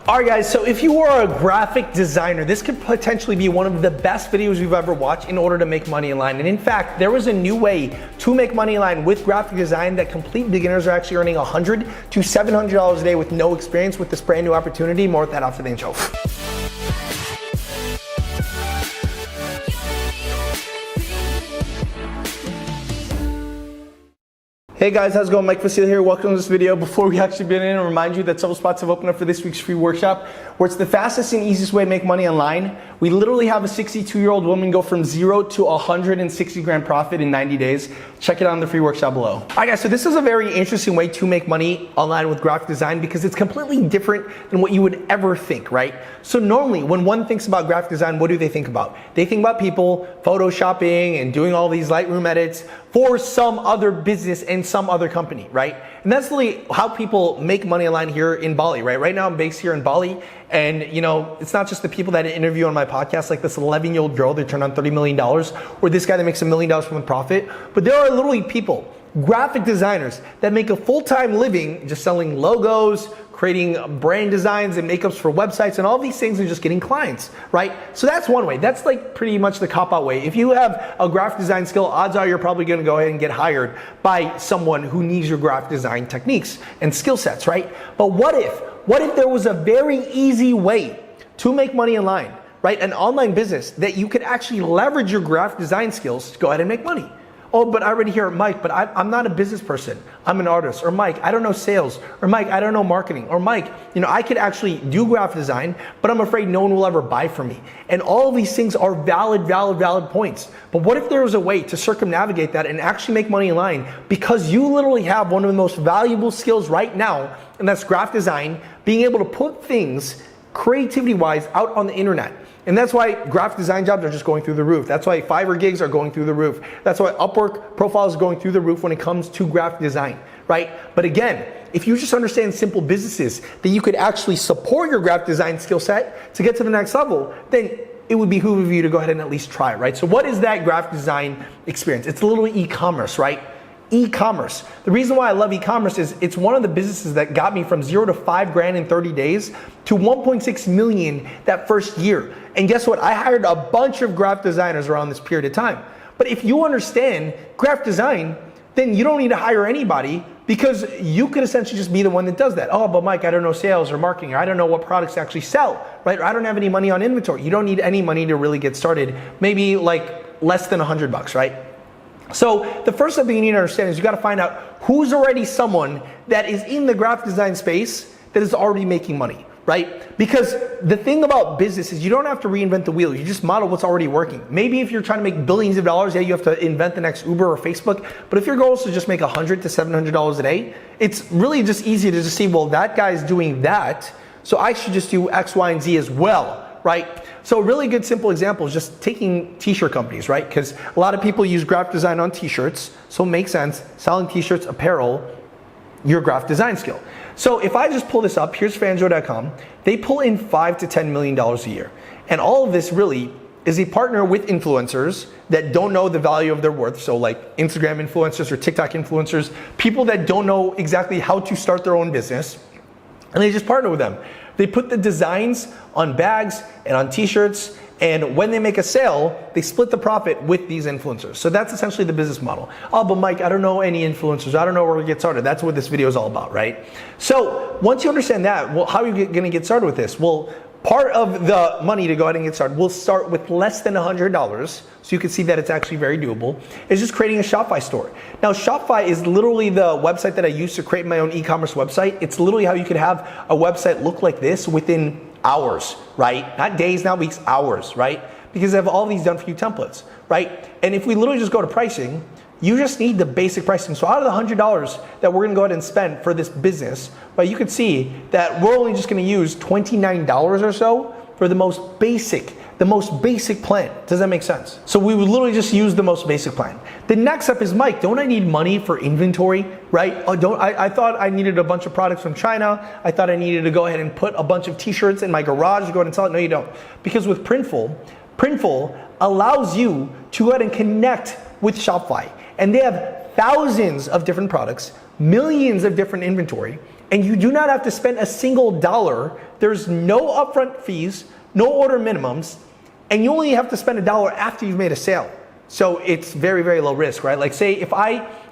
All right guys, so if you are a graphic designer, this could potentially be one of the best videos you've ever watched in order to make money online. And in fact, there was a new way to make money online with graphic design that complete beginners are actually earning $100 to $700 a day with no experience with this brand new opportunity. More with that after the intro. Hey guys, how's it going? Mike Vasile here. Welcome to this video. Before we actually begin, I remind you that several spots have opened up for this week's free workshop, where it's the fastest and easiest way to make money online. We literally have a 62-year-old woman go from 0 to 160 grand profit in 90 days. Check it out in the free workshop below. All right guys, so this is a very interesting way to make money online with graphic design because it's completely different than what you would ever think, right? So normally when one thinks about graphic design, what do they think about? They think about people photoshopping and doing all these Lightroom edits for some other business and some other company, right? And that's really how people make money online here in Bali, right? Right now I'm based here in Bali, and you know, it's not just the people that I interview on my podcast, like this 11-year-old girl that turned on $30 million, or this guy that makes $1 million from the profit, but there are literally people, graphic designers, that make a full-time living just selling logos, creating brand designs and makeups for websites and all these things and just getting clients, right? So that's one way. That's like pretty much the cop-out way. If you have a graphic design skill, odds are you're probably gonna go ahead and get hired by someone who needs your graphic design techniques and skill sets, right? But what if there was a very easy way to make money online, right? An online business that you could actually leverage your graphic design skills to go ahead and make money. Oh, but I already hear, Mike, but I'm not a business person. I'm an artist. Or Mike, I don't know sales. Or Mike, I don't know marketing. Or Mike, you know, I could actually do graphic design, but I'm afraid no one will ever buy from me. And all of these things are valid points. But what if there was a way to circumnavigate that and actually make money online because you literally have one of the most valuable skills right now, and that's graphic design, being able to put things creativity-wise out on the internet. And that's why graphic design jobs are just going through the roof. That's why Fiverr gigs are going through the roof. That's why Upwork profiles are going through the roof when it comes to graphic design, right? But again, if you just understand simple businesses that you could actually support your graphic design skill set to get to the next level, then it would behoove you to go ahead and at least try it, right? So what is that graphic design experience? It's literally e-commerce, right? E-commerce. The reason why I love e-commerce is it's one of the businesses that got me from 0 to 5 grand in 30 days to 1.6 million that first year. And guess what? I hired a bunch of graphic designers around this period of time. But if you understand graphic design, then you don't need to hire anybody because you could essentially just be the one that does that. Oh, but Mike, I don't know sales or marketing, or I don't know what products to actually sell, right? Or I don't have any money on inventory. You don't need any money to really get started. Maybe like less than $100, right? So the first thing you need to understand is you gotta find out who's already someone that is in the graphic design space that is already making money, right? Because the thing about business is you don't have to reinvent the wheel, you just model what's already working. Maybe if you're trying to make billions of dollars, yeah, you have to invent the next Uber or Facebook, but if your goal is to just make $100 to $700 a day, it's really just easy to just see, well, that guy's doing that, so I should just do X, Y, and Z as well. Right? So a really good simple example is just taking t-shirt companies, right? Because a lot of people use graphic design on t-shirts, so it makes sense, selling t-shirts, apparel, your graphic design skill. So if I just pull this up, here's fanjo.com, they pull in $5 to $10 million a year. And all of this really is a partner with influencers that don't know the value of their worth. So like Instagram influencers or TikTok influencers, people that don't know exactly how to start their own business, and they just partner with them. They put the designs on bags and on t-shirts, and when they make a sale, they split the profit with these influencers. So that's essentially the business model. Oh, but Mike, I don't know any influencers. I don't know where to get started. That's what this video is all about, right? So once you understand that, well, how are you gonna get started with this? Well, part of the money to go ahead and get started, we'll start with less than $100, so you can see that it's actually very doable, is just creating a Shopify store. Now Shopify is literally the website that I use to create my own e-commerce website. It's literally how you could have a website look like this within hours, right? Not days, not weeks, hours, right? Because I have all these done for you templates, right? And if we literally just go to pricing, you just need the basic pricing. So out of the $100 that we're gonna go ahead and spend for this business, right, you can see that we're only just gonna use $29 or so for the most basic plan. Does that make sense? So we would literally just use the most basic plan. The next step is, Mike, don't I need money for inventory, right? I thought I needed a bunch of products from China. I thought I needed to go ahead and put a bunch of t-shirts in my garage to go ahead and sell it. No, you don't. Because with Printful allows you to go ahead and connect with Shopify. And they have thousands of different products, millions of different inventory, and you do not have to spend a single dollar there's no upfront fees, no order minimums, and you only have to spend $1 after you've made a sale. So it's very, very low risk, right? Like say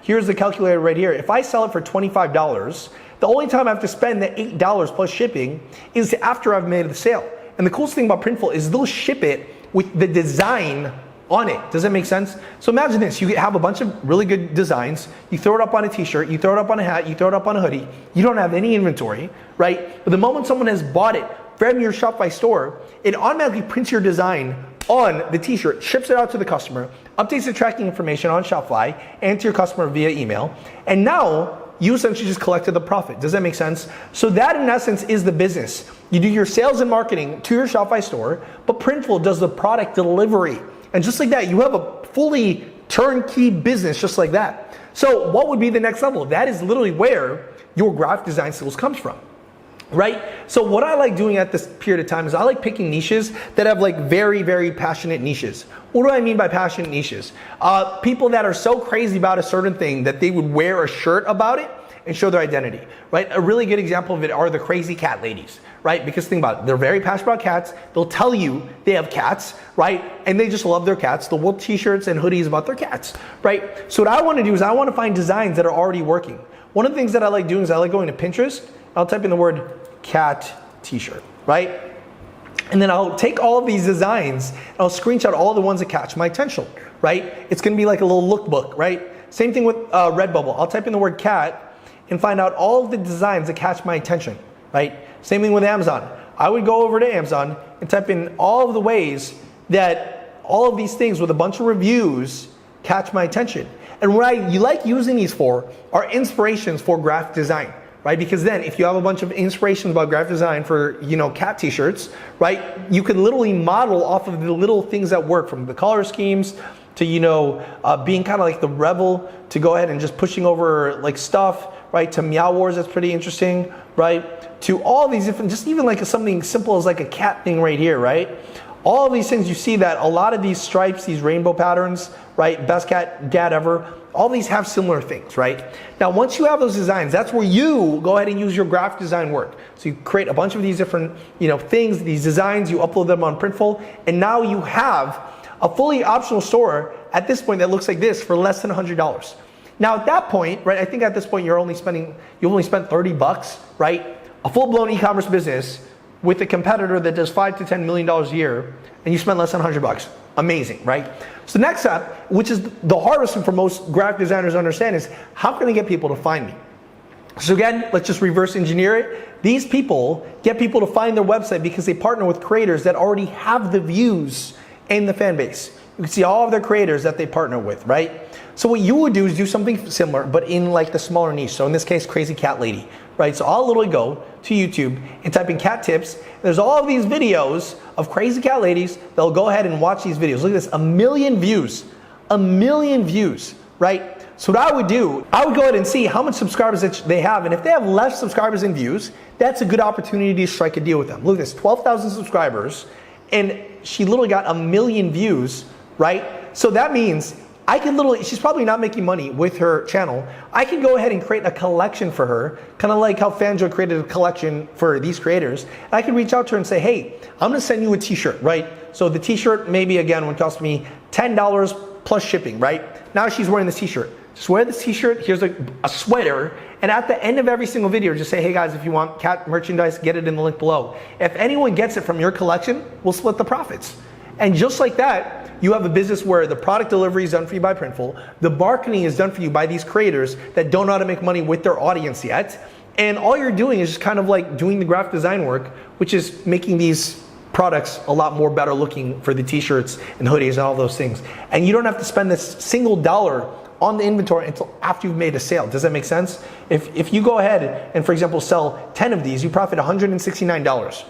here's the calculator right here. If I sell it for $25, the only time I have to spend the $8 plus shipping is after I've made the sale. And the coolest thing about Printful is they'll ship it with the design on it. Does that make sense? So imagine this, you have a bunch of really good designs, you throw it up on a t-shirt, you throw it up on a hat, you throw it up on a hoodie, you don't have any inventory, right? But the moment someone has bought it from your Shopify store, it automatically prints your design on the t-shirt, ships it out to the customer, updates the tracking information on Shopify and to your customer via email, and now you essentially just collected the profit. Does that make sense? So that in essence is the business. You do your sales and marketing to your Shopify store, but Printful does the product delivery. And just like that, you have a fully turnkey business just like that. So what would be the next level? That is literally where your graphic design skills comes from, right? So what I like doing at this period of time is I like picking niches that have like very, very passionate niches. What do I mean by passionate niches? People that are so crazy about a certain thing that they would wear a shirt about it and show their identity, right? A really good example of it are the crazy cat ladies, right? Because think about it, they're very passionate about cats. They'll tell you they have cats, right? And they just love their cats. They'll wear t-shirts and hoodies about their cats, right? So what I want to do is I want to find designs that are already working. One of the things that I like doing is I like going to Pinterest. I'll type in the word cat t-shirt, right? And then I'll take all of these designs and I'll screenshot all the ones that catch my attention, right? It's going to be like a little lookbook, right? Same thing with Redbubble. I'll type in the word cat and find out all of the designs that catch my attention, right? Same thing with Amazon. I would go over to Amazon and type in all of the ways that all of these things with a bunch of reviews catch my attention. And what you like using these for are inspirations for graphic design, right? Because then if you have a bunch of inspirations about graphic design for, cat t-shirts, right? You could literally model off of the little things that work, from the color schemes to, being kind of like the rebel, to go ahead and just pushing over like stuff, right? To Meow Wars, that's pretty interesting, right? To all these different, just even like something simple as like a cat thing right here, right? All of these things, you see that a lot of these stripes, these rainbow patterns, right? Best cat ever. All these have similar things, right? Now, once you have those designs, that's where you go ahead and use your graphic design work. So you create a bunch of these different, things, these designs, you upload them on Printful, and now you have a fully optional store at this point that looks like this for less than $100. Now at that point, right, I think at this point you only spent $30, right? A full-blown e-commerce business with a competitor that does $5 to $10 million a year, and you spend less than $100. Amazing, right? So next step, which is the hardest thing for most graphic designers to understand, is how can I get people to find me? So again, let's just reverse engineer it. These people get people to find their website because they partner with creators that already have the views and the fan base. You can see all of their creators that they partner with, right? So what you would do is do something similar, but in like the smaller niche. So in this case, Crazy Cat Lady, right? So I'll literally go to YouTube and type in cat tips. There's all of these videos of crazy cat ladies. They'll go ahead and watch these videos. Look at this, 1 million views, 1 million views, right? So what I would do, I would go ahead and see how much subscribers that they have. And if they have less subscribers and views, that's a good opportunity to strike a deal with them. Look at this, 12,000 subscribers, and she literally got 1 million views, right? So that means I can literally, she's probably not making money with her channel. I can go ahead and create a collection for her, kind of like how Fanjo created a collection for these creators. And I can reach out to her and say, hey, I'm gonna send you a t-shirt, right? So the t-shirt maybe again would cost me $10 plus shipping, right? Now she's wearing this t-shirt. Just wear this t-shirt, here's a sweater, and at the end of every single video, just say, hey guys, if you want cat merchandise, get it in the link below. If anyone gets it from your collection, we'll split the profits. And just like that, you have a business where the product delivery is done for you by Printful, the marketing is done for you by these creators that don't know how to make money with their audience yet, and all you're doing is just kind of like doing the graphic design work, which is making these products a lot more better looking for the t-shirts and hoodies and all those things. And you don't have to spend this single dollar on the inventory until after you've made a sale. Does that make sense? If you go ahead and, for example, sell 10 of these, you profit $169.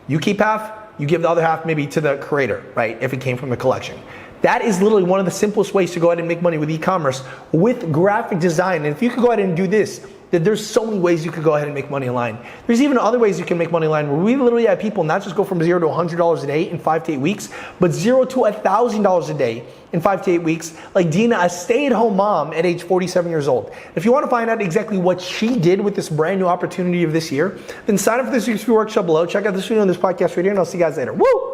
You keep half, you give the other half maybe to the creator, right? If it came from the collection. That is literally one of the simplest ways to go ahead and make money with e-commerce with graphic design. And if you could go ahead and do this that there's so many ways you could go ahead and make money online. There's even other ways you can make money online where we literally have people not just go from $0 to $100 a day in 5 to 8 weeks, but $0 to $1,000 a day in 5 to 8 weeks, like Dina, a stay-at-home mom at age 47 years old. If you want to find out exactly what she did with this brand new opportunity of this year, then sign up for this week's free workshop below. Check out this video on this podcast right here, and I'll see you guys later. Woo!